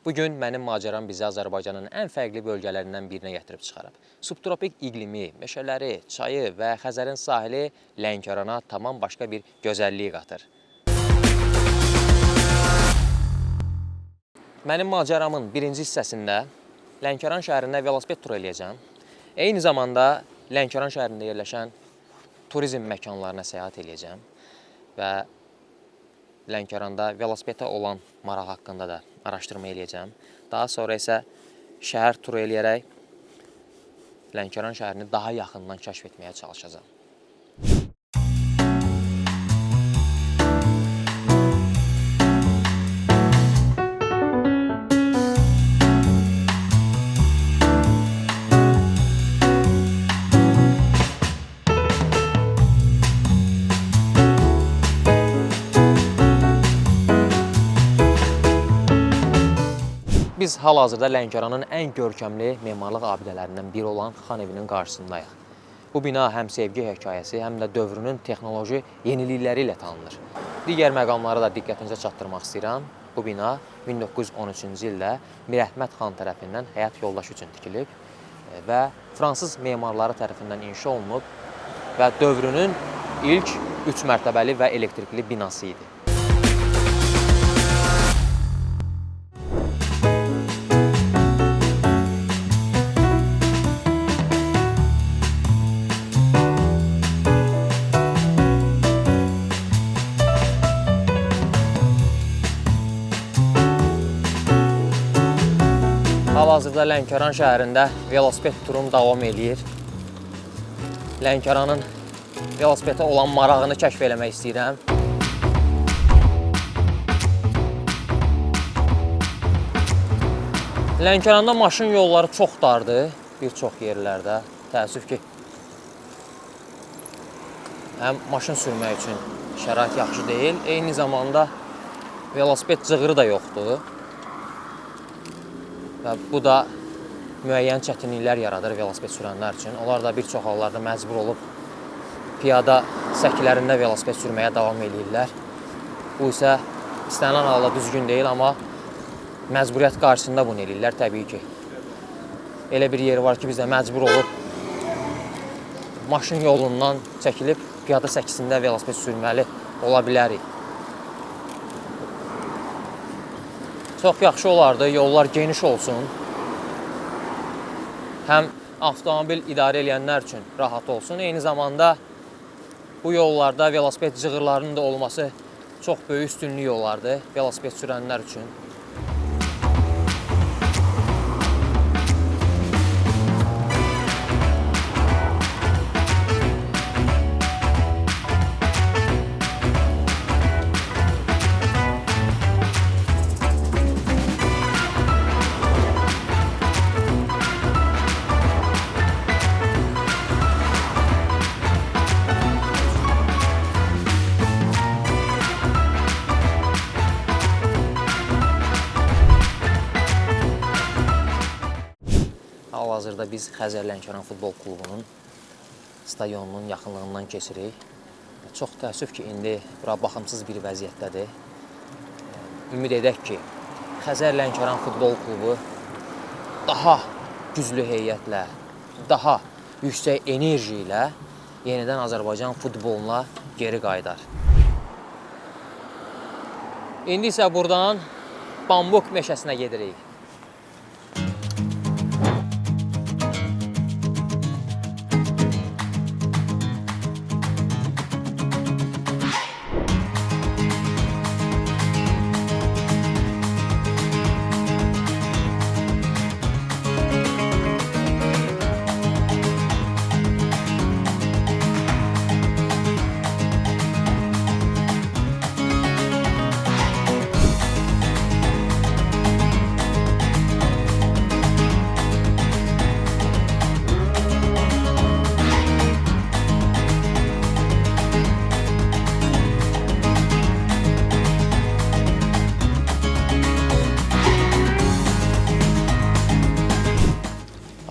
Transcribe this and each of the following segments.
Bugün mənim macəram bizi Azərbaycanın ən fərqli bölgələrindən birinə gətirib çıxarıb. Subtropik iqlimi, meşələri, çayı və Xəzərin sahili Lənkərana tamam başqa bir gözəllik qatır. Mənim macəramın birinci hissəsində Lənkəran şəhərində velosiped turu eləyəcəm. Eyni zamanda Lənkəran şəhərində yerləşən turizm məkanlarına səyahət eləyəcəm və Lənkəranda velosipedə olan maraq haqqında da araşdırma eləyəcəm. Daha sonra isə şəhər turu eləyərək Lənkəran şəhərini daha yaxından kəşf etməyə çalışacağam. Biz hal-hazırda Lənkəranın ən görkəmli memarlıq abidələrindən biri olan Xan Evinin qarşısındayıq. Bu bina həm sevgi hekayəsi, həm də dövrünün texnoloji yenilikləri ilə tanınır. Digər məqamları da diqqətinizə çatdırmaq istəyirəm. Bu bina 1913-cü ildə Mirəhmət xan tərəfindən həyat yoldaşı üçün tikilib və fransız memarları tərəfindən inşa olunub və dövrünün ilk 3 mərtəbəli və elektrikli binası idi. Hal-hazırda Lənkəran şəhərində velosiped turum davam eləyir. Lənkəranın velosipedə olan marağını kəşf eləmək istəyirəm. Lənkəranda maşın yolları çox dardır, bir çox yerlərdə. Təəssüf ki, həm maşın sürmək üçün şərait yaxşı deyil, eyni zamanda velosiped cığırı da yoxdur. Və bu da müəyyən çətinliklər yaradır velosiped sürənlər üçün. Onlar da bir çox hallarda məcbur olub piyada səkilərində velosiped sürməyə davam edirlər. Bu isə istənilən halda düzgün deyil, amma məcburiyyət qarşısında bunu edirlər təbii ki. Elə bir yeri var ki, biz də məcbur olub maşın yolundan çəkilib piyada səkisində velosiped sürməli ola bilərik. Çox yaxşı olardı, yollar geniş olsun. Həm avtomobil idarə edənlər üçün rahat olsun. Eyni zamanda bu yollarda velosiped cığırlarının da olması çox böyük üstünlük olardı velosiped sürənlər üçün. Hal-hazırda biz Xəzər Lənkəran Futbol Klubunun stadionunun yaxınlığından keçirik. Çox təəssüf ki, indi bura baxımsız bir vəziyyətdədir. Ümid edək ki, Xəzər Lənkəran Futbol Klubu daha güclü heyətlə, daha yüksək enerji ilə yenidən Azərbaycan futboluna geri qayıdar. İndi isə buradan Bambuk meşəsinə gedirik.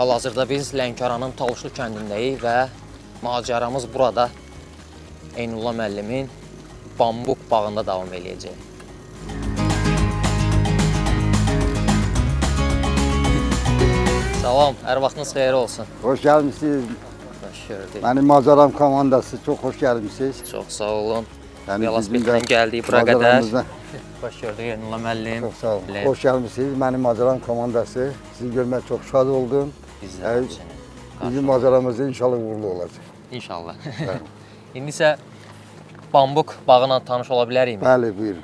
Hal-hazırda biz Lənkəranın Talışlı kəndindəyik və macəramız burada Eynullah müəllimin Bambuk bağında davam eləyəcək. Salam, hər vaxtınız xeyir olsun. Hoş gelmişsiniz. Xoş gördük. Benim Mazaram komandası çok hoş gelmişsiniz. Çox sağ olun. Yani Velosipedlə gəldik bura qədər. Mazaramızda Xoş gördük Yenullah müəllim. çok sağ olun. Hoş gelmişsiniz. Benim Mazaram komandası. Sizi görmek çok şad oldum. Biz də həmçinin. Bizim Mazaramızda inşallah uğurlu olacak. İnşallah. İndi isə bambuk bağıyla tanış ola bilərikmi? Bəli, buyurun.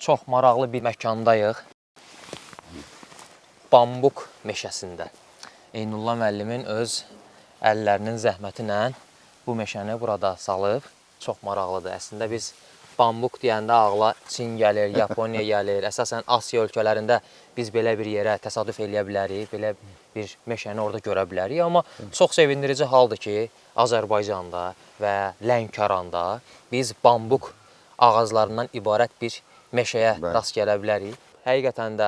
Çox maraqlı bir məkandayıq. Bambuk meşəsində. Eynullah müəllimin öz əllərinin zəhməti ilə bu meşəni burada salıb. Çox maraqlıdır. Əslində biz bambuk deyəndə ağla Çin gəlir, Yaponiya gəlir. Əsasən Asiya ölkələrində biz belə bir yerə təsadüf eləyə bilərik, belə bir meşəni orada görə bilərik. Amma çox sevindirici haldır ki, Azərbaycanda və Lənkəranda biz bambuk ağaclarından ibarət bir meşəyə rast gələ bilərik. Həqiqətən də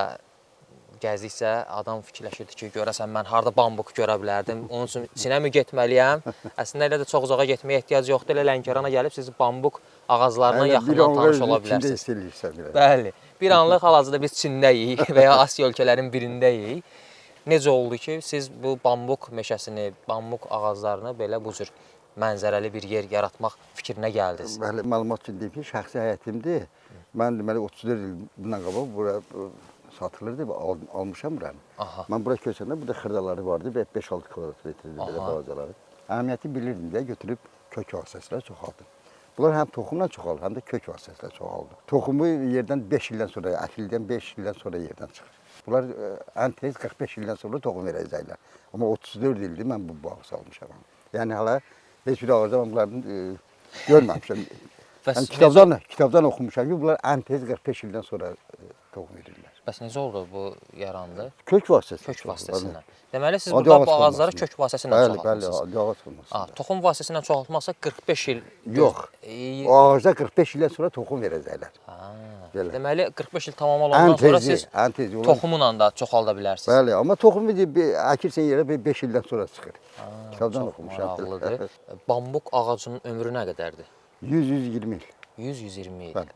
gəzdikcə adam fikirləşirdi ki, görəsən mən harda bambuk görə bilərdim, onun üçün Çinə mi getməliyəm? Əslində elə də çox uzağa getməyə ehtiyac yoxdur. Elə Lənkərana gəlib siz bambuk ağaclarından yaxından tanış ola bilərsiniz. Bəli. Bir anlıq hal-hazırda biz Çindəyik və ya Asiya ölkələrinin birindəyik. Necə oldu ki, siz bu bambuk meşəsini, bambuk ağaclarını belə bu cür mənzərəli bir yer yaratmaq fikrinə gəldiniz? Bəli, məlumat üçün deyim ki, şəxsi həyətimdir. Mən deməli 34 il bundan qabaq bura satılırdı, almışam buranı. Mən bura köçəndə burada xırdaları vardı və 5-6 kvadrat metrdir belə balacaları. Əhəmiyyəti bilirdim də, götürüb kök vasitəsilə çoxaldım. Bunlar həm toxumla çoxalır, həm də kök vasitəsilə çoxaldı. Toxumu yerdən 5 ildən sonra, əkildən 5 ildən sonra yerdən çıxır. Bunlar ən tez 45 ildən sonra toxum verəcəklər. Amma 34 ildir mən bu bağı salmışam. Yəni hala heç bir ağacda mən bunların görməmişəm. Yəni kitabdan oxumuşam ki, bunlar ən tez 45 ildən sonra toxum verirlər. Bəs necə oldu bu yarandı? Kök vasitəsilə. Kök vasitəsilə. Deməli siz burada bu ağacları kök vasitəsilə çoxaltmısınız. Bəli, ağac olmaz. Toxum vasitəsilə çoxaltmasa 45 il. Yox. O ağacda 45 ildən sonra toxum verəcəklər. Deməli 45 il tamam olandan sonra siz toxumla da çoxalda bilərsiniz. Bəli, amma toxumu əkirsən yerə 5 ildən sonra çıxır. Kitabdan oxumuşam. Maraqlıdır. Bambuk ağacının ömrü nə qədərdir? 100-120 il. 100-120 il. Bəli.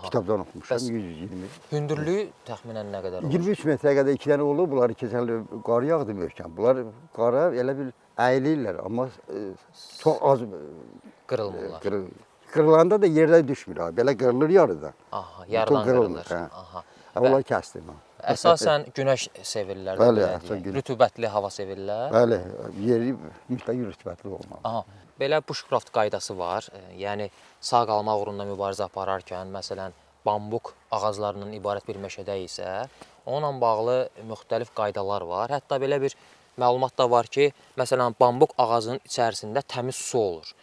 Kitabdan oxumuşam, 100-120 il. Hündürlüyü təxminən nə qədər olur? 23 metrə qədər 2 dənə olur. Bunları keçən il qar yağdı möhkəm. Bunlar qara elə bir əyilirlər, amma çox az qırılmırlar. Qırılanda da yerdə düşmür. Belə qırılır yarıdan. Aha, yarıdan qırılır. Onlar kəsdim. Əsasən günəş sevirlər. Bəli, rütubətli hava sevirlər. Bəli, yeri mütləq rütubətli olmalı. Aha, belə bushcraft qaydası var. Yəni sağ qalmaq uğrunda mübarizə apararkən, məsələn, bambuk ağaclarından ibarət bir meşədə isə onunla bağlı müxtəlif qaydalar var. Hətta belə bir məlumat da var ki, məsələn, bambuk ağacının içərisində təmiz su olur.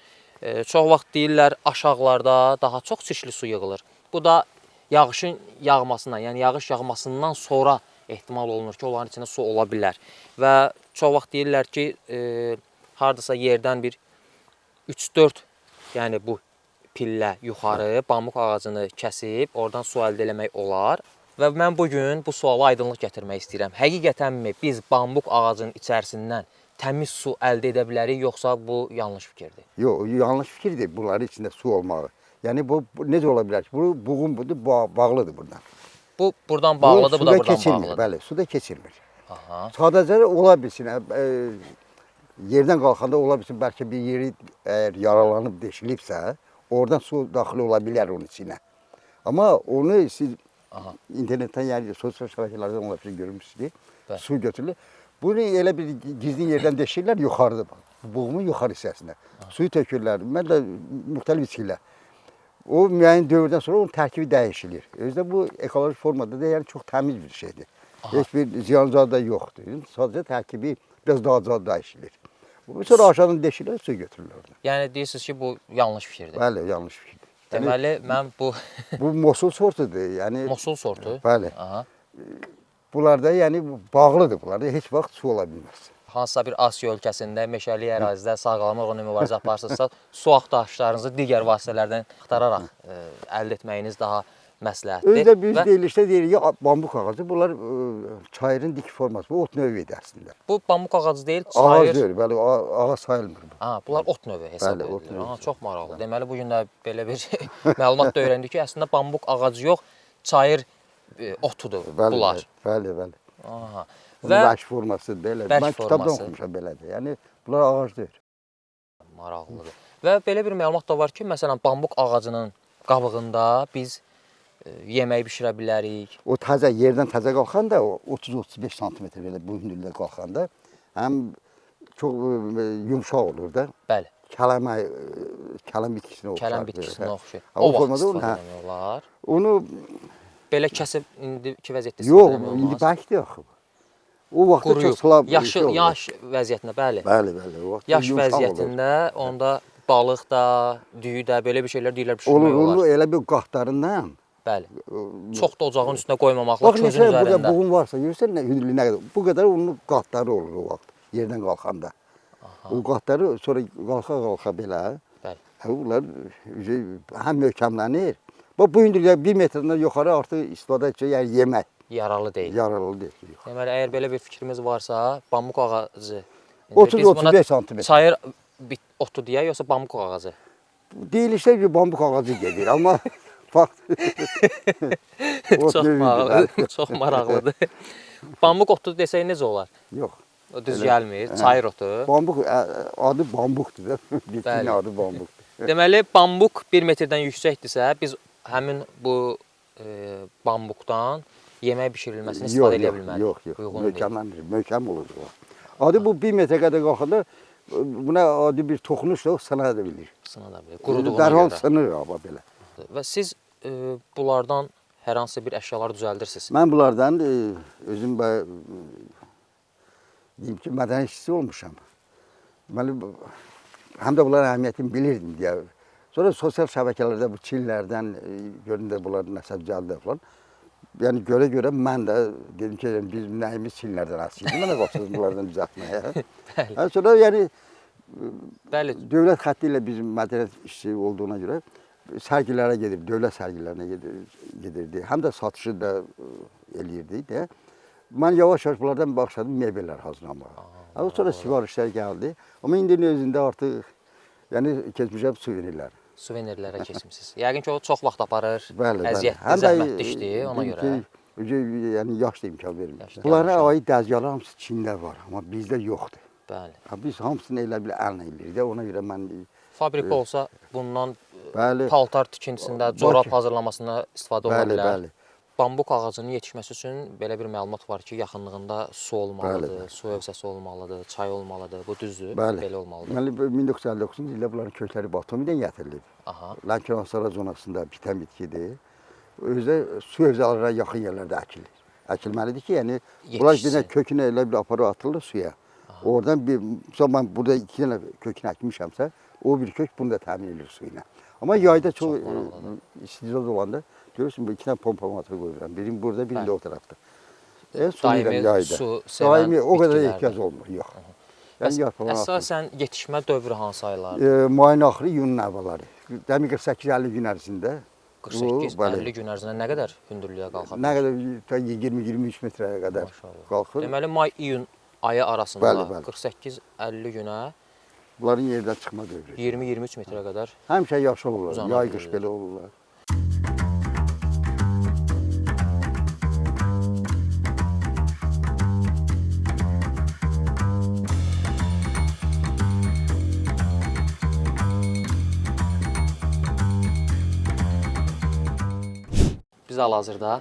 Çox vaxt deyirlər, aşağılarda daha çox çirkli su yığılır. Bu da yağışın yağmasından, yəni yağış yağmasından sonra ehtimal olunur ki, onların içində su ola bilər. Və çox vaxt deyirlər ki, hardasa yerdən bir 3-4, yəni bu pillə yuxarı bambuk ağacını kəsib, oradan su əldə eləmək olar. Və mən bugün bu suala aydınlıq gətirmək istəyirəm. Həqiqətənmi biz bambuk ağacının içərisindən təmiz su əldə edə bilərik, yoxsa bu yanlış fikirdir? Yox, yanlış fikirdir bunların içində su olmağı. Yəni bu necə ola bilər ki? Bu buğum budur, bağlıdır buradan. Bu buradan bağlıdır, bu da buradan bağlıdır. Bəli, suda keçirmir. Sadəcə ola bilsin, yerdən qalxanda ola bilsin, bəlkə bir yeri əgər yaralanıb, deşilibsə, oradan su daxil ola bilər onun içinə. Amma onu siz internetdən, yəni sosial şəbəkələrdən ola bilsin görmüşsünüz, su götürülür. Bunu elə bir gizli yerdən deşirlər, yuxarıda. Buğumun yuxarı hissəsində. Suyu tökürlər. Mən də müxtəlif içkilər. O müəyyən dövrdən sonra onun tərkibi dəyişilir. Özdə bu ekoloji formada da yəni çox təmiz bir şeydir. Heç bir ziyanzadə yoxdur. Sadəcə tərkibi biraz daha zad dəyişilir. Sonra aşağıdan deşirlər, su götürürlər oradan. Yəni deyirsiniz ki, bu yanlış fikirdir. Bəli, yanlış fikirdir. Deməli, mən bu Bu Mosul sortudur. Yəni Mosul sortu. Bəli. Aha. Bunlarda yəni bağlıdır bunlarda. Heç vaxt su ola bilməz. Hansısa bir Asiya ölkəsində, meşəlik ərazidə sağlamlıq mübarizə aparırsınızsa, su axtarışlarınızı digər vasitələrdən axtararaq əldə etməyiniz daha məsləhətdir. Özdə biz deyilişdə deyirik ki, bambuk ağacı. Bunlar çayırın dik forması. Bu ot növü əslində. Bu bambuk ağacı deyil, Ağac çayır. deyil, bəli, ağac sayılmır bu. Ha, bunlar ot növü hesab Bəli, ot edilir. növü. Ha, çox maraqlı. Deməli, bu gün də belə bir məlumat da öyrəndik ki, əslində bambuk ağacı yox, çayır otudur bunlar. Bəli, bəli. Aha. Bunun bərk forması belə. Bərk Mən kitabdan forması. oxumuşam belədir. Yəni bunlar ağac deyil. Maraqlıdır. Və belə bir məlumat da var ki, məsələn, bambuk ağacının qabığında biz yemək bişirə bilərik. O təzə yerdən təzə qalxanda o 30-35 sm belə bu hündürlükdə qalxanda həm çox yumşaq olur da. Bəli. Kələm bitkisinə oxşar. Kələm bitkisinə oxşayır. O O vaxt formada onu, istifadə ediyorlar. Onu Belə kəsib indiki vəziyyətdə yox, istifadə indi olmaz. bərkdir axı. O vaxtda Quruyub, çox slab yaş vəziyyətində, bəli. Bəli, bəli. O vaxtda Yaş yumşaq olur. vəziyyətində onda balıq da, düyü də belə bir şeylər deyirlər Olur, pişirmək onu olar. elə bir qatlarından. Bəli. Çox da ocağın üstünə qoymamaqla Bax, közün neçə burada üzərində. buğum varsa, görürsən nə hündürlüyü nə qədər. Bu qədər onun qatları olur o vaxt, yerdən qalxanda. O qatları sonra qalxa belə. Bəli. Bunlar həm möhkəmlənir. Bax, bu hündürlüyə 1 metrdən yuxarı artıq istifadə edəcək, yəni yemək. Yaralı deyil. Yaralı deyil. Deməli, əgər belə bir fikrimiz varsa, bambuk ağacı. 30-35 sm. Çayır otu deyək, yoxsa bambuk ağacı? Deyilişlər ki, bambuk ağacı gedir, amma fakt. Çox maraqlıdır. Çox maraqlıdır. Bambuk otu desək necə olar? Yox. O düz gəlmir, çayır otu. Bambuk adı bambukdur da. Bitkinin adı bambukdur. Deməli, bambuk 1 metrdən yüksəkdirsə, biz həmin bu bambukdan yemək bişirilməsini istifadə edə bilmərik. Yox, yox. Uyğun deyil. Möhkəmləndir, möhkəm olur o. Adı bu 1 metrə qədər qalxanda buna adi bir toxunuşla sına da bilir. Sına da bilir, quruduğuna Dərhal görə. sınır amma belə. Və siz bunlardan hər hansı bir əşyalar düzəldirsiniz. Mən bunlardan özüm deyim ki, mədəni işçisi olmuşam. Deməli, həm də bunların əhəmiyyətini bilirdim deyə. Sonra sosial şəbəkələrdə bu Çinlərdən göründə bunlar nəsəb gəldi falan. Yəni görə mən də dedim ki, biz nəyimiz Çinlərdən asılıydı. Mənə başladım bunlardan düzəltməyə. Bəli. Sonra yəni Bəli. dövlət xətti ilə bizim mədəniyyət işçisi olduğuna görə sərgilərə gedib, dövlət sərgilərinə gedirdi. Həm də satışı da eləyirdi deyə. Mən yavaş-yavaş bunlardan başladım mebellər hazırlamağa. Sonra sifarişlər gəldi. Amma indinin özündə artıq yəni keçmişəm suvenirlər. Suvenirlərə keçmisiniz. Yəqin ki, o çox vaxt aparır, Bəli, əziyyətli, zəhmətli işdir ona görə. Yəni yaş da imkan vermir. Yaşlı Bunlara gəlmişəm. aid dəzgahlar hamısı Çində var, amma bizdə yoxdur. Bəli. Biz hamısını elə bil əllə eləyirik də, ona görə mən Fabrika olsa bundan bəli, paltar tikintisində, corab hazırlamasında istifadə ola bilər. bəli. Bambuk ağacının yetişməsi üçün belə bir məlumat var ki, yaxınlığında su olmalıdır, Bəli. su hövzəsi olmalıdır, çay olmalıdır. Bu düzdür, Bəli. belə olmalıdır. Deməli 1959-cu ildə bunların kökləri Batomidən gətirilib. Aha. Lənkəran zonasında bitən bitkidir. Özü su hövzələrə yaxın yerlərdə əkilir. Əkilməlidir ki, yəni bunlar Yetişsin. kökünə elə bir aparıb atılır suya. Oradan bir, mesela mən burada 2 dənə kökünü əkmişəmsə, o bir kök bunu da təmin edir su ilə. Amma yayda çox isticaz olanda görürsün bu 2 dənə pompa motoru qoyuram. Birini burada, birini də o tərəfdə. Su ilə Daimi yayda. su sevən Daimi o qədər bitkilərdir. ehtiyac olmur, yox. Yəni yarpağın altında. Əsasən yetişmə dövrü hansı aylardır? Mayın axırı, iyunun əvvəlləri. Dəmi 48-50 gün ərzində. 48-50 gün ərzində nə qədər hündürlüyə qalxa bilər? Nə qədər 20-23 metrəyə qədər Maşallah. qalxır. Deməli, may-iyun ayı arasında Bəli, bəli. 48-50 günə Bunların yerdən çıxma dövrü. 20-23 metrə qədər Həmişə yaşıl olurlar, Uzanır yay qış bilir. belə olurlar. Biz hal-hazırda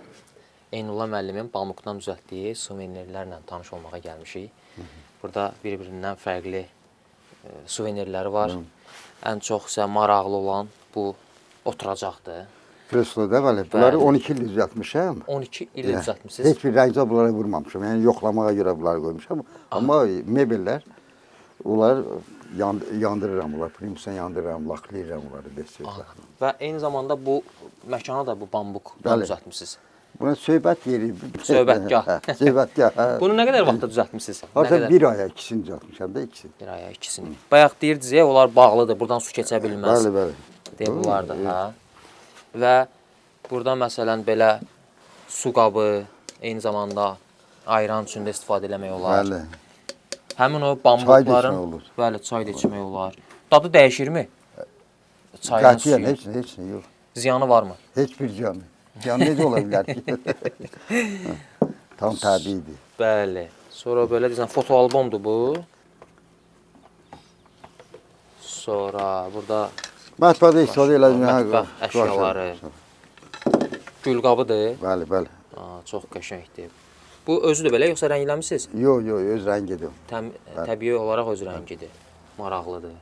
Eynullah müəllimin pamukdan düzəltdiyi suvenirlərlə tanış olmağa gəlmişik. Burada bir-birindən fərqli suvenirləri var. Ən çox isə maraqlı olan bu oturacaqdır. Kresloda bəli. Bunları Bəli. 12 il düzəltmişəm. 12 il düzəltmisiniz. Heç bir rəngcə bunlara vurmamışam. Yəni yoxlamağa görə bunları qoymuşam. Amma mebellər onlar yandırıram bunlar. Primusla yandırıram, laklayıram bunları besləyə. Və eyni zamanda bu məkana da bu bambuqdan Bəli. düzəltmisiniz. Buna söhbət yeri. Söhbətgah. Söhbətgah. Bunu nə qədər vaxtda düzəltmisiniz? Nə Artıq qədər? bir aya ikisini düzəltmişəm də ikisini. Bir aya, ikisini. Bayaq deyirdiniz ya, onlar bağlıdır, buradan su keçə bilməz. Bəli, bəli. Deyə bunlar da, hə. Və burada məsələn belə su qabı, eyni zamanda ayran üçün də istifadə eləmək olar. Bəli. Həmin o Çay da bambuqların, içmək olur. bəli, çay da içmək olar. Dadı dəyişirmi? Çayın Qətiyyən suyu. heç nə yox. Ziyanı varmı? Heç bir canı. Canı necə ola bilər ki? Tam təbiidir. Bəli. Sonra belə deyirsən, fotoalbomdur bu. Sonra burada Mətbədə istifadə elədim. mətbəx əşyaları. Gül qabıdır. Bəli, bəli. Aa, çox qəşəngdir. Bu özü də belə yoxsa rəngləmisiniz? Yox, yox, öz rəngidir. Təbii olaraq öz rəngidir. Maraqlıdır.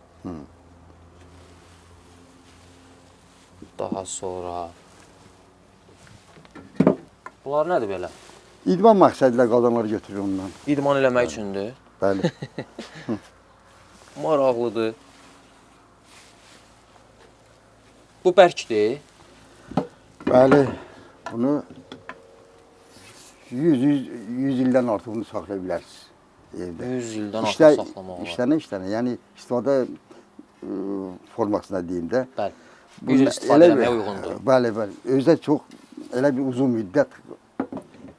Daha sonra bunlar nədir belə? İdman məqsədilə qadınlar götürür ondan. İdman eləmək üçündür. Bəli. Maraqlıdır. Bu bərkdir. Bəli. Bunu 100 ildən artıq bunu saxlaya bilərsiniz evdə. 100 ildən artıq saxlamaq olar. İşlənə. Yəni istifadə formasında deyim də. Bəli. 100 il istifadə eləməyə uyğundur. Bəli, bəli. Özdə çox elə bir uzun müddət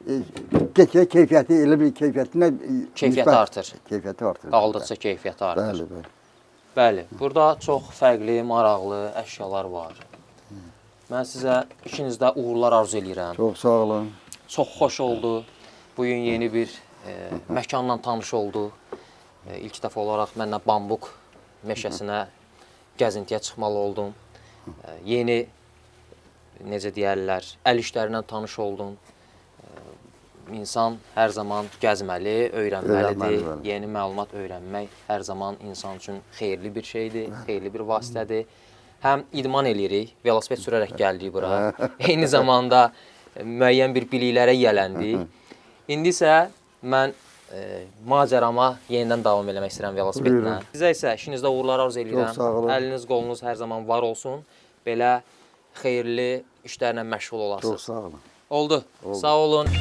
get-gedə keyfiyyəti elə bir keyfiyyətinə Keyfiyyəti artır. Keyfiyyəti artır. Qaldıqca keyfiyyəti artır. Bəli, bəli. Bəli, burada çox fərqli, maraqlı əşyalar var. Mən sizə ikinizdə uğurlar arzu edirəm. Çox sağ olun. Çox xoş oldu. Bugün yeni bir məkanla tanış olduq. İlk dəfə olaraq mənlə bambuq meşəsinə gəzintiyə çıxmalı oldum. Yeni, necə deyərlər, əl işlərindən tanış oldum. İnsan hər zaman gəzməli, öyrənməlidir. Yeni məlumat öyrənmək hər zaman insan üçün xeyirli bir şeydir, xeyirli bir vasitədir. Həm idman eləyirik, velosiped sürərək gəldik bura. Eyni zamanda müəyyən bir biliklərə yiyələndik. İndi isə mən macərama yenidən davam eləmək istəyirəm velosipedlə. Sizə isə işinizdə uğurlar arzu edirəm. Çox sağ olun. Əliniz, qolunuz hər zaman var olsun. Belə xeyirli işlərlə məşğul olasınız. Çox sağ olun. Oldu. Sağ olun.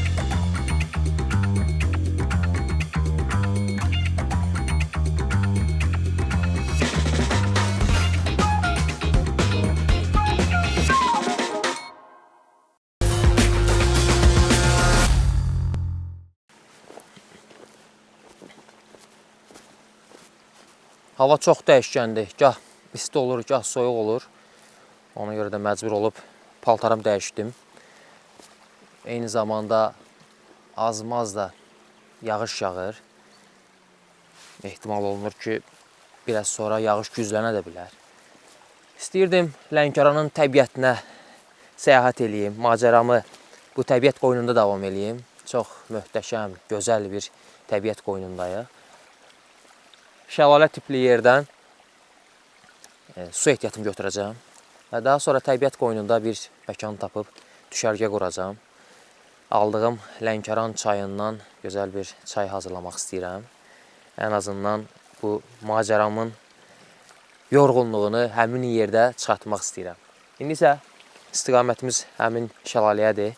Hava çox dəyişkəndir. Gah isti olur, gah soyuq olur. Ona görə də məcbur olub paltarımı dəyişdim. Eyni zamanda az-maz da yağış yağır. Ehtimal olunur ki, biraz sonra yağış güclənə də bilər. İstəyirdim Lənkəranın təbiətinə səyahət eləyim, macəramı bu təbiət qoynunda davam eləyim. Çox möhtəşəm, gözəl bir təbiət qoynundayıq. Şəlalə tipli yerdən su ehtiyatımı götürəcəm və daha sonra təbiət qoynunda bir məkan tapıb düşərgə quracam. Aldığım Lənkəran çayından gözəl bir çay hazırlamaq istəyirəm. Ən azından bu macəramın yorğunluğunu həmin yerdə çıxartmaq istəyirəm. İndi isə istiqamətimiz həmin şəlaləyədir.